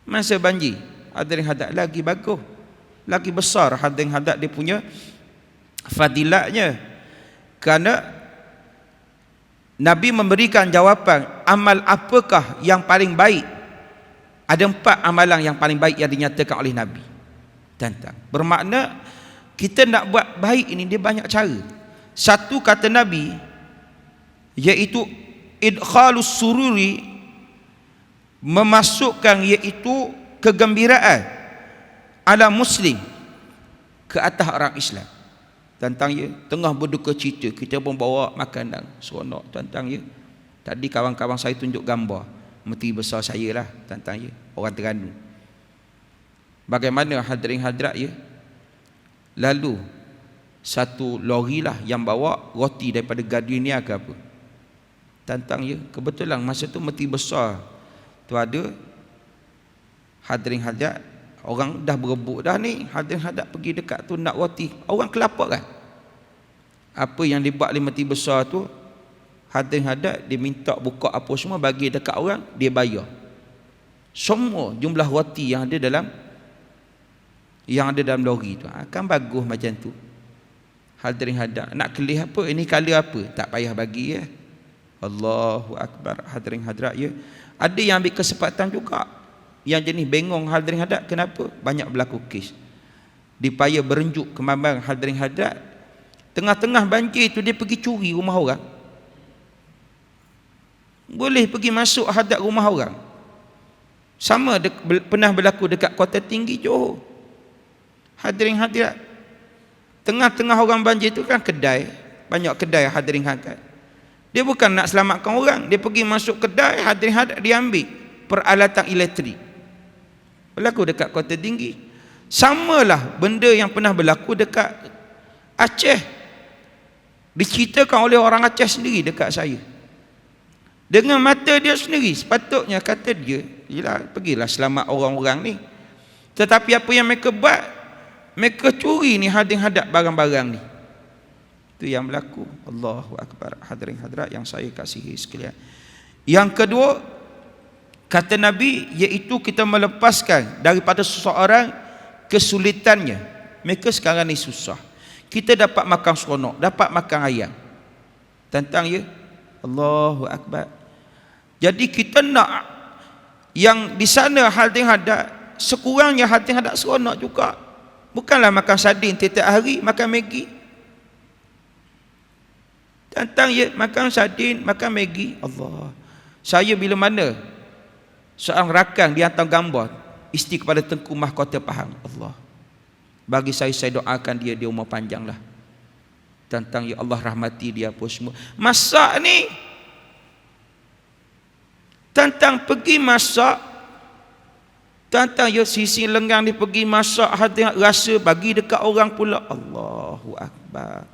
Masa banjir, hadirin hadat lagi bagus. Lagi besar hadirin hadat dia punya fadilatnya. Kerana Nabi memberikan jawapan, amal apakah yang paling baik? Ada 4 amalan yang paling baik yang dinyatakan oleh Nabi. Tentang bermakna kita nak buat baik ini dia banyak cara. Satu kata Nabi, iaitu idkhalus sururi, memasukkan iaitu kegembiraan ala muslim ke atas orang Islam. Tentang ya, tengah berduka cita, kita pun bawa makanan seronok. Tentang ya, tadi kawan-kawan saya tunjuk gambar menteri besar saya lah, tentang ya, orang Terengganu. Bagaimana hadirin hadirat ya, lalu satu lori lah yang bawa roti daripada Gardenia ke apa. Tentang ya, kebetulan masa tu menteri besar tu ada. Hadirin hadirat, orang dah berebut dah ni, hadirin hadirat pergi dekat tu nak roti, orang kelapa kan. Apa yang dibuat oleh menteri besar tu, hadirin hadirat, dia minta buka apa semua, bagi dekat orang, dia bayar semua jumlah roti yang ada dalam lori tu. Akan bagus macam tu. Hadirin hadirat, nak kelih apa, ini kala apa, tak payah bagi ya. Allahu Akbar. Hadirin hadirat ya, ada yang ambil kesempatan juga. Yang jenis bengong hadirin hadirat, kenapa? Banyak berlaku kes. Dipaya berenjuk kemambang hadirin hadirat, tengah-tengah banjir tu dia pergi curi rumah orang. Boleh pergi masuk hadap rumah orang. Sama pernah berlaku dekat Kota Tinggi Johor. Hadirin hadirat, tengah-tengah orang banjir tu kan kedai, banyak kedai hadirin hadirat. Dia bukan nak selamatkan orang, dia pergi masuk kedai, hadirin hadirat, dia ambil peralatan elektrik. Berlaku dekat Kota Tinggi. Samalah benda yang pernah berlaku dekat Aceh. Diceritakan oleh orang Aceh sendiri dekat saya. Dengan mata dia sendiri, sepatutnya kata dia, yelah, pergilah selamat orang-orang ni. Tetapi apa yang mereka buat, mereka curi ni hadirin hadirat barang-barang ni. Itu yang berlaku. Allahu Akbar. Hadirin hadirat yang saya kasihi sekalian. Yang kedua, kata Nabi, iaitu kita melepaskan daripada seseorang kesulitannya. Mereka sekarang ni susah, kita dapat makan seronok, dapat makan ayam. Tentang ya, Allahu Akbar. Jadi kita nak yang di sana hadirin hadirat, sekurangnya hadirin hadirat seronok juga. Bukanlah makan sardin tiap hari, makan Maggi. Tentang ya, makan sardin, makan Maggi. Allah. Saya bila mana seorang rakan dia hantar gambar isteri kepada Tengku Mahkota Pahang. Allah. Bagi saya doakan dia umur panjang lah. Tentang ya Allah rahmati dia apa semua. Masak ni tentang pergi masak, tentang ya sisi lenggang dia pergi masak, hati rasa bagi dekat orang pula. Allahu Akbar.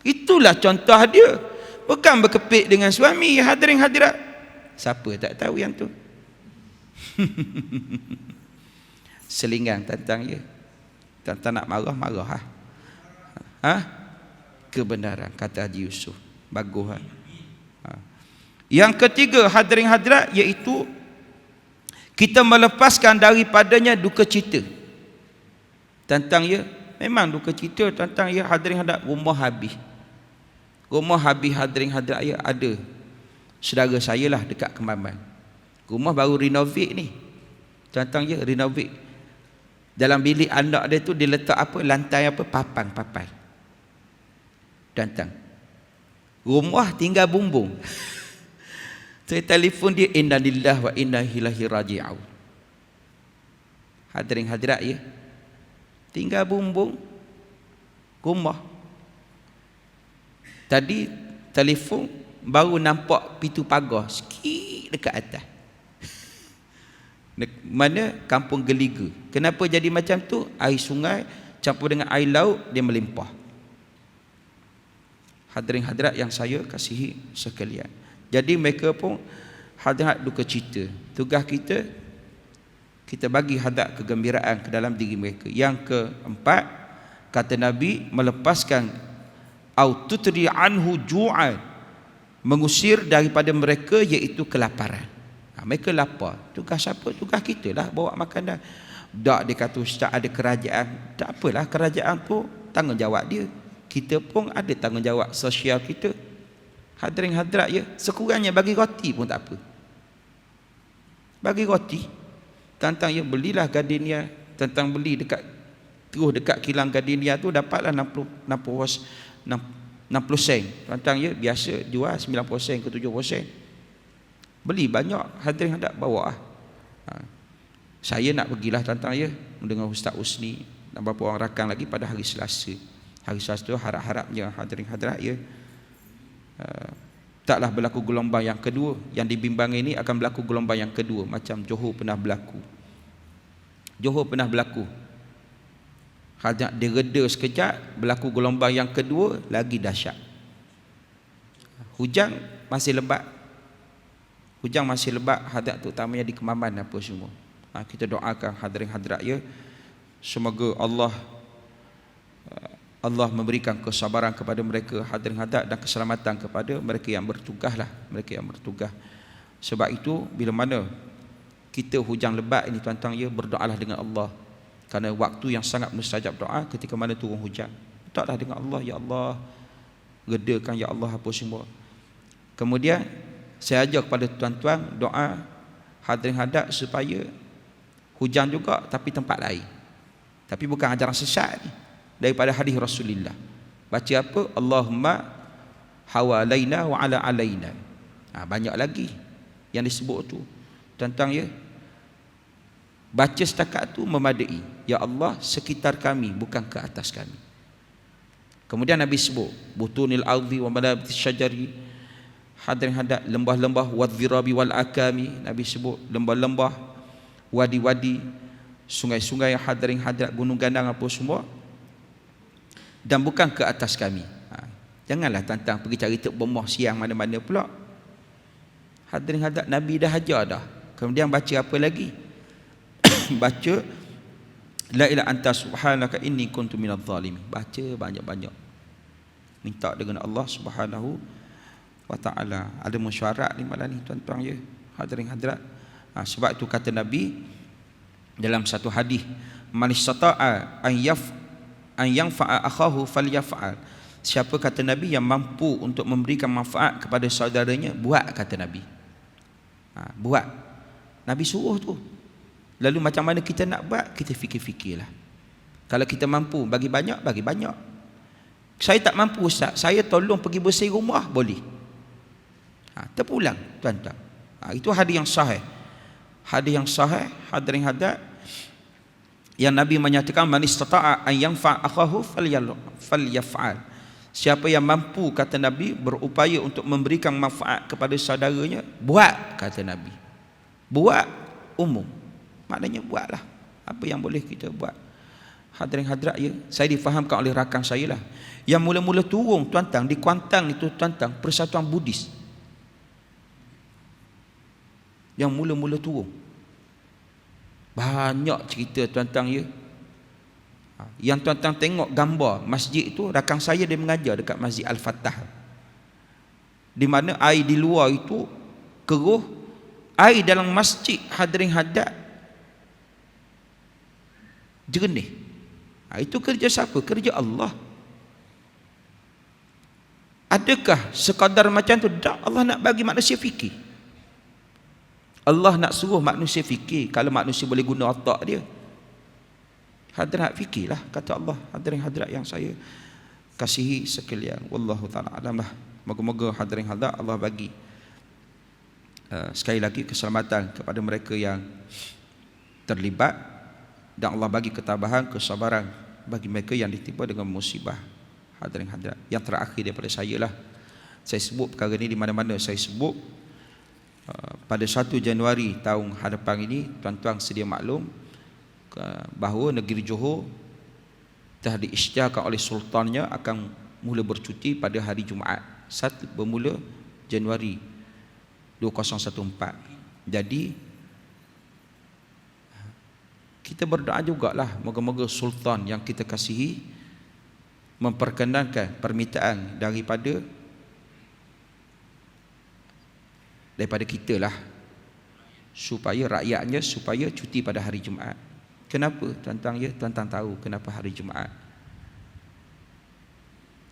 Itulah contoh dia. Bukan berkepit dengan suami. Hadirin hadirat, siapa tak tahu yang tu? Selingan tentang ya, tentang nak marah-marah kebenaran, kata Haji Yusuf. Bagus Yang ketiga hadirin hadirat, iaitu kita melepaskan daripadanya duka cita. Tentang ya, memang duka cita tentang ya hadirin hadirat, rumah habis. Rumah habis hadirin hadirat ya, ada saudara saya lah dekat Kembangan. Rumah baru renovate ni. Tentang ya renovate. Dalam bilik anak dia tu dia letak apa? Lantai apa? Papan. Tentang rumah tinggal bumbung. Saya telefon dia, inna lillahi wa inna ilaihi raji'un. Hadirin hadirat ya, tinggal bumbung rumah. Tadi telefon baru nampak pintu pagar sikit dekat atas. Mana kampung Geliga. Kenapa jadi macam tu? Air sungai campur dengan air laut, dia melimpah. Hadirin hadirat yang saya kasihi sekalian, jadi mereka pun hadirat duka cita. Tugas kita, kita bagi hadap kegembiraan ke dalam diri mereka. Yang keempat, kata Nabi, melepaskan au tutri anhu ju'an, mengusir daripada mereka iaitu kelaparan. Mereka lapar, tugas siapa? Tugas kita lah bawa makanan. Tak dia kata ustaz ada kerajaan, tak apalah, kerajaan tu tanggungjawab dia. Kita pun ada tanggungjawab sosial kita. Hadirin hadirat ya, sekurangnya bagi roti pun tak apa. Bagi roti. Tentang ya, belilah gardenia, tentang beli dekat terus dekat kilang gardenia tu dapatlah 60 sen. Tentang ya, biasa jual 90 sen ke 70 sen. Beli banyak, hadirin hadirat bawa Saya nak pergilah tentang ya dengan Ustaz Usni dan beberapa orang rakan lagi pada hari Selasa. Hari Selasa tu harap-harapnya hadirin hadirat ya, taklah berlaku gelombang yang kedua. Yang dibimbang ini akan berlaku gelombang yang kedua, macam Johor pernah berlaku. Johor pernah berlaku. Hanya dia reda sekejap, berlaku gelombang yang kedua lagi dahsyat. Hujan masih lebat. Hujan masih lebat, hadirat terutamanya di Kemaman apa semua. Kita doakan hadirin hadirat ya, semoga Allah memberikan kesabaran kepada mereka hadirin hadirat dan keselamatan kepada mereka yang bertugas lah, mereka yang bertugas. Sebab itu bila mana kita hujan lebat ini tuan-tuan ya, berdoalah dengan Allah, kerana waktu yang sangat mustajab doa ketika mana turun hujan. Taklah dengan Allah, ya Allah redakan ya Allah apa semua. Kemudian saya ajak kepada tuan-tuan doa hadirin hadirat supaya hujan juga tapi tempat lain, tapi bukan ajaran sesat ni, daripada hadis Rasulullah. Baca apa? Allahumma hawalaina wa ala alaina. Banyak lagi yang disebut tu tentang ya, baca setakat tu memadai. Ya Allah sekitar kami, bukan ke atas kami. Kemudian Nabi sebut butunil ardi wa malabitis syajari, hadirin hadirat lembah-lembah, wadhirabi wal akami. Nabi sebut lembah-lembah, wadi-wadi, sungai-sungai, hadirin hadirat gunung gandang apa semua, dan bukan ke atas kami. Janganlah tantang pergi cari tek bomoh siang mana-mana pula. Hadirin hadirat, Nabi dah ajar dah. Kemudian baca apa lagi? Baca la ilaha anta subhanaka inni kuntu minadh zalimin. Baca banyak-banyak, minta dengan Allah Subhanahu wa ta'ala. Ada mesyuarat ni malam ni tuan-tuan ya, hadirin hadirat. Sebab itu kata Nabi dalam satu hadis, man istata'a an yanfa'a akhahu falyaf'al. Siapa, kata Nabi, yang mampu untuk memberikan manfaat kepada saudaranya, buat, kata Nabi. Buat. Nabi suruh tu. Lalu macam mana kita nak buat? Kita fikir-fikirlah. Kalau kita mampu bagi banyak, bagi banyak. Saya tak mampu ustaz, saya tolong pergi bersih rumah, boleh. Terpulang tuan-tuan. Itu hadis yang sahih. Hadis yang sahih, hadirin hadirat, yang Nabi menyatakan man istata'a an yanfa' akhahu falyaf'al. Siapa yang mampu, kata Nabi, berupaya untuk memberikan manfaat kepada saudaranya, buat, kata Nabi. Buat umum. Maknanya buatlah apa yang boleh kita buat. Hadirin hadirat ya, saya difahamkan oleh rakan saya lah. Yang mula-mula turun tuan-tuan di Kuantan itu, tuan-tuan, Persatuan Buddhis. Yang mula-mula turun. Banyak cerita tuan-tuan ya. Yang tuan-tuan tengok gambar masjid itu, rakan saya dia mengajar dekat Masjid Al-Fatah, di mana air di luar itu keruh, air dalam masjid, hadirin hadirat, jernih. Itu kerja siapa? Kerja Allah. Adakah sekadar macam tu? Tak. Allah nak bagi manusia fikir. Allah nak suruh manusia fikir. Kalau manusia boleh guna otak dia, hadirat fikirlah, kata Allah. Hadirin hadirat yang saya kasihi sekalian, wallahu ta'ala alam lah. Moga-moga hadirin hadirat Allah bagi sekali lagi keselamatan kepada mereka yang terlibat, dan Allah bagi ketabahan, kesabaran bagi mereka yang ditimpa dengan musibah. Hadirin hadirat, yang terakhir daripada saya lah, saya sebut perkara ini di mana-mana saya sebut. Pada 1 Januari tahun hadapan ini, tuan-tuan sedia maklum bahawa negeri Johor telah diisytiharkan oleh sultannya akan mula bercuti pada hari Jumaat bermula Januari 2014. Jadi kita berdoa jugalah, moga-moga sultan yang kita kasihi memperkenankan permintaan daripada kita lah, supaya rakyatnya supaya cuti pada hari Jumaat. Kenapa tuan-tuan ya? Tuan-tuan tahu kenapa hari Jumaat?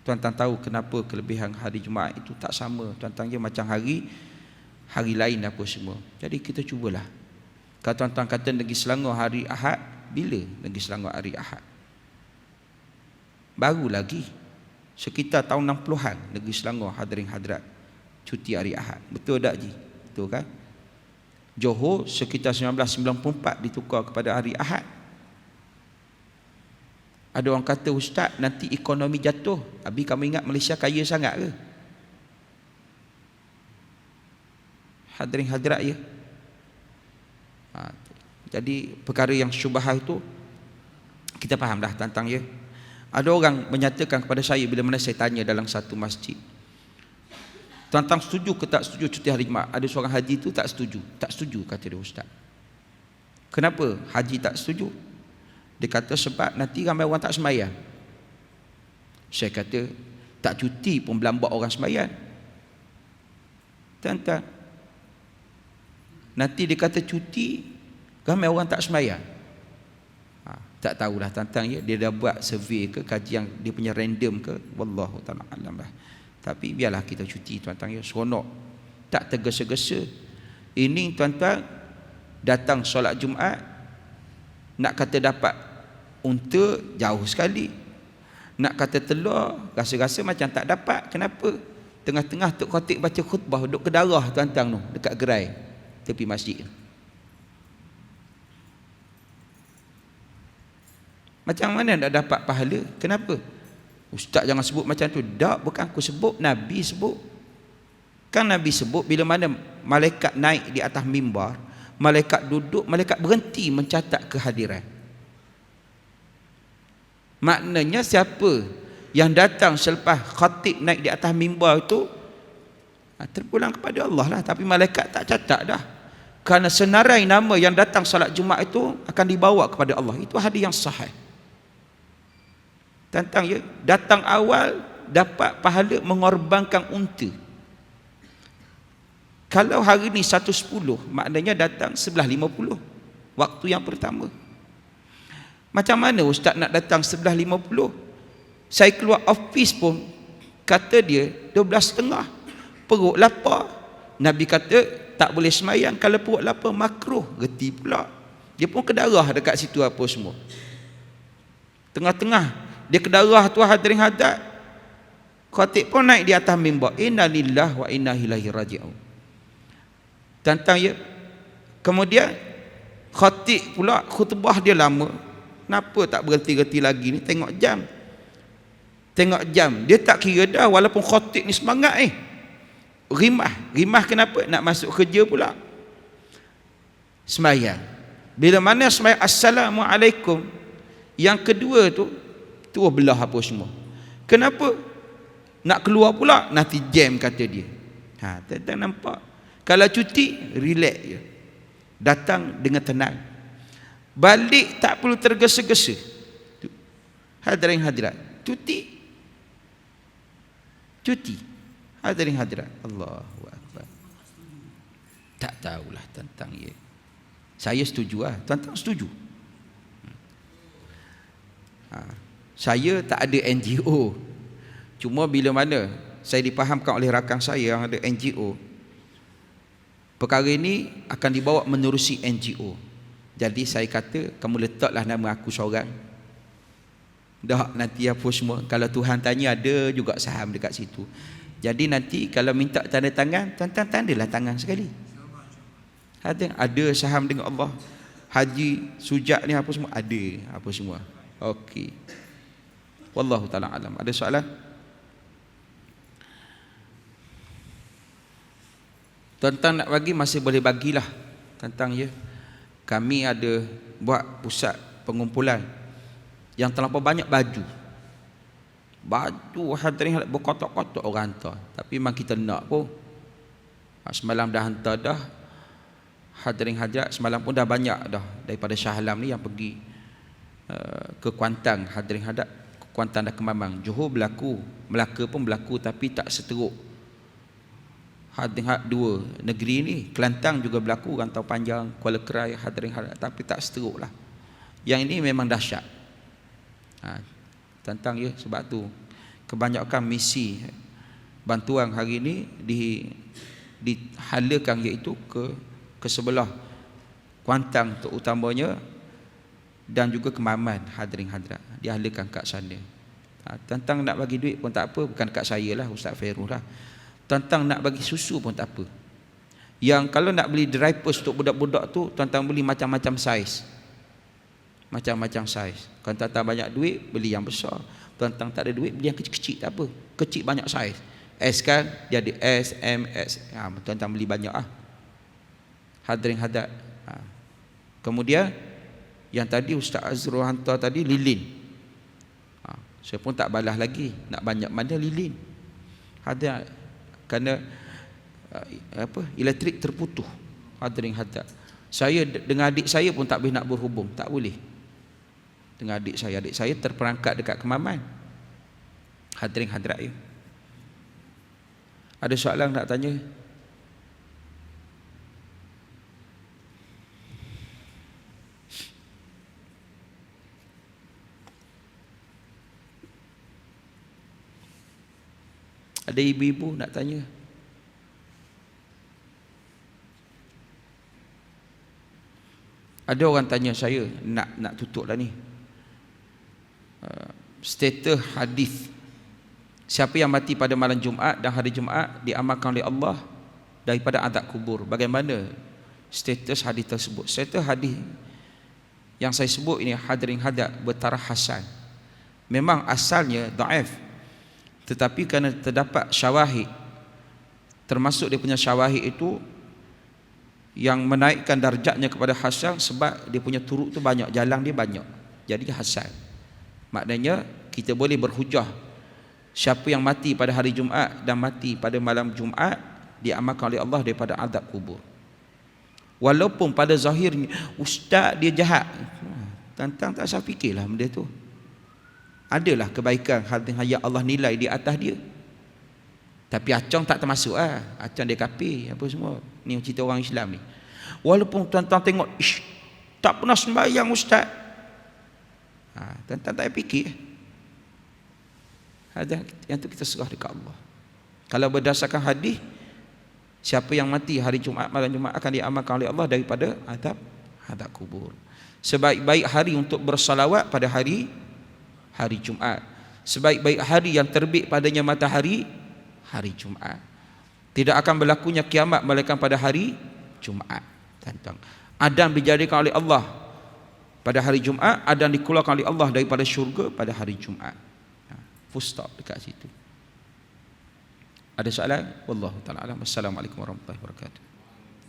Tuan-tuan tahu kenapa kelebihan hari Jumaat itu tak sama tuan-tuan ya, macam hari lain apa semua. Jadi kita cubalah. Kalau tuan-tuan kata Negeri Selangor hari Ahad, bila Negeri Selangor hari Ahad? Baru lagi sekitar tahun 60-an Negeri Selangor, hadirin hadirat, cuti hari Ahad. Betul tak Ji? Betul kan? Johor sekitar 1994 ditukar kepada hari Ahad. Ada orang kata, ustaz, nanti ekonomi jatuh. Habis kamu ingat Malaysia kaya sangat ke? Hadirin hadirat ya. Jadi perkara yang syubhah itu kita faham dah tentang ya. Ada orang menyatakan kepada saya bila mana saya tanya dalam satu masjid, tuan-tuan setuju ke tak setuju cuti hari Jumaat? Ada seorang haji tu tak setuju. Tak setuju, kata dia, ustaz. Kenapa haji tak setuju? Dia kata sebab nanti ramai orang tak sembahyang. Saya kata tak cuti pun berlambat orang sembahyang. Tuan-tuan, nanti dia kata cuti, ramai orang tak sembahyang. Tak tahulah tuan-tuan ya, dia dah buat survey ke, kajian dia punya random ke, wallahu ta'ala alam lah. Tapi biarlah kita cuti tuan-tuan ya, seronok, tak tergesa-gesa. Ini tuan-tuan datang solat Jumaat, nak kata dapat unta jauh sekali, nak kata telur rasa-rasa macam tak dapat. Kenapa? Tengah-tengah Tok Khatib baca khutbah, duduk ke darah tuan-tuan tu dekat gerai tepi masjid. Macam mana nak dapat pahala? Kenapa? Ustaz jangan sebut macam tu. Tak, bukan aku sebut, Nabi sebut. Kan Nabi sebut bila mana malaikat naik di atas mimbar, malaikat duduk, malaikat berhenti mencatat kehadiran. Maknanya siapa yang datang selepas khatib naik di atas mimbar itu terpulang kepada Allah lah. Tapi malaikat tak catat dah, kerana senarai nama yang datang salat Jumaat itu akan dibawa kepada Allah. Itu hadis yang sahih. Tentang ya, datang awal dapat pahala mengorbankan unta. Kalau hari ni 1.10, maknanya datang 11.50 waktu yang pertama. Macam mana ustaz nak datang 11.50? Saya keluar office pun kata dia 12.30, perut lapar. Nabi kata tak boleh semayang kalau perut lapar, makruh. Reti pula dia pun kedarah dekat situ apa semua. Tengah-tengah dia kedarah tu, hadirin hadirat, khatib pun naik di atas mimbar, inna lillahi wa inna ilaihi raji'un. Tentang ya, kemudian khatib pula khutbah dia lama, Kenapa tak berhenti-henti lagi ni? Tengok jam. Tengok jam. Dia tak kira dah walaupun khatib ni semangat Rimah kenapa? Nak masuk kerja pula. Sembahyang. Bila mana sembahyang Assalamualaikum, yang kedua tu terus belah apa semua. Kenapa? Nak keluar pula, nanti jam kata dia. Tuan-tuan nampak? Kalau cuti, relax je. Datang dengan tenang. Balik tak perlu tergesa-gesa. Hadirin hadirat, cuti. Hadirin hadirat, Allahu Akbar. Tak tahulah tentang ia. Saya setuju lah. Tuan-tuan setuju? Saya tak ada NGO. Cuma bila mana saya dipahamkan oleh rakan saya yang ada NGO, perkara ini akan dibawa menerusi NGO. Jadi saya kata, kamu letaklah nama aku seorang. Dah nanti apa semua. Kalau Tuhan tanya, ada juga saham dekat situ. Jadi nanti kalau minta tanda tangan, tuan-tuan tandalah tangan sekali. Ada saham dengan Allah. Haji, sujak ni apa semua, ada apa semua. Okey. Wallahu ta'ala alam. Ada soalan? Tuan-tuan nak bagi masih boleh bagilah tentang ya. Kami ada buat pusat pengumpulan yang terlampau banyak baju hadirin berkotak-kotak orang hantar. Tapi memang kita nak pun. Semalam dah hantar dah. Hadirin hadirat, semalam pun dah banyak dah daripada Shah Alam ni yang pergi ke Kuantan. Hadirin hadirat, Kuantan dah ke Mamang. Johor berlaku, Melaka pun berlaku, tapi tak seteruk hadirin hadirat dua negeri ni. Kelantan juga berlaku, Rantau Panjang, Kuala Kerai, hadirin hadirat, tapi tak seteruk lah. Yang ini memang dahsyat. Tentang ya, sebab tu kebanyakan misi bantuan hari ini dihalakan iaitu ke sebelah Kuantan terutamanya, dan juga ke Maman. Hadirin hadirat, dihalakan kat sana. Tentang nak bagi duit pun tak apa, bukan kat saya lah, Ustaz Fairuz lah. Tentang nak bagi susu pun tak apa. Yang kalau nak beli diapers untuk budak-budak tu, tuan-tuan beli macam-macam saiz. Macam-macam saiz. Kalau tuan-tuan banyak duit, beli yang besar. Tuan-tuan tak ada duit, beli yang kecil-kecil, tak apa. Kecil banyak saiz. S kan, jadi S, M, S. Tuan-tuan beli banyak lah. Hadirin hadirat. Kemudian yang tadi Ustaz Azrul hantar tadi, lilin. Saya pun tak balas lagi. Nak banyak mana lilin. Hadirin, kerana elektrik terputus. Hadirin hadirat. Saya dengan adik saya pun tak boleh nak berhubung, tak boleh. Dengan adik saya terperangkap dekat Kemaman. Hadirin hadirat ya. Ada soalan nak tanya? Ada ibu-ibu nak tanya? Ada orang tanya saya, nak tutup dah ni. Status hadis, siapa yang mati pada malam Jumaat dan hari Jumaat diamalkan oleh Allah daripada azab kubur. Bagaimana status hadis tersebut? Status hadis yang saya sebut ini, hadirin hadirat, bertaraf hasan. Memang asalnya dhaif, tetapi kerana terdapat syawahid, termasuk dia punya syawahid itu yang menaikkan darjatnya kepada hasan, sebab dia punya turuk tu banyak, jalan dia banyak, jadi hasan. Maknanya kita boleh berhujah, siapa yang mati pada hari Jumaat dan mati pada malam Jumaat diamalkan oleh Allah daripada azab kubur. Walaupun pada zahirnya ustaz dia jahat, tantang tak usah fikirlah benda tu. Adalah kebaikan yang Allah nilai di atas dia. Tapi acang tak termasuk lah. Acang dia kafir apa semua. Ni cerita orang Islam ni. Walaupun tuan-tuan tengok, tak pernah sembahyang ustaz. Tuan-tuan tak fikir. Yang tu kita serah dekat Allah. Kalau berdasarkan hadis, siapa yang mati hari Jumaat, malam Jumaat akan diamalkan oleh Allah daripada azab kubur. Sebaik-baik hari untuk bersalawat pada hari Jumaat. Sebaik-baik hari yang terbit padanya matahari, hari Jumaat. Tidak akan berlakunya kiamat melainkan pada hari Jumaat. Tentang Adam dijadikan oleh Allah pada hari Jumaat, ada yang dikeluarkan oleh Allah daripada syurga pada hari Jumaat. Full stop dekat situ. Ada soalan? Wallahu ta'ala alam. Wassalamualaikum warahmatullahi wabarakatuh.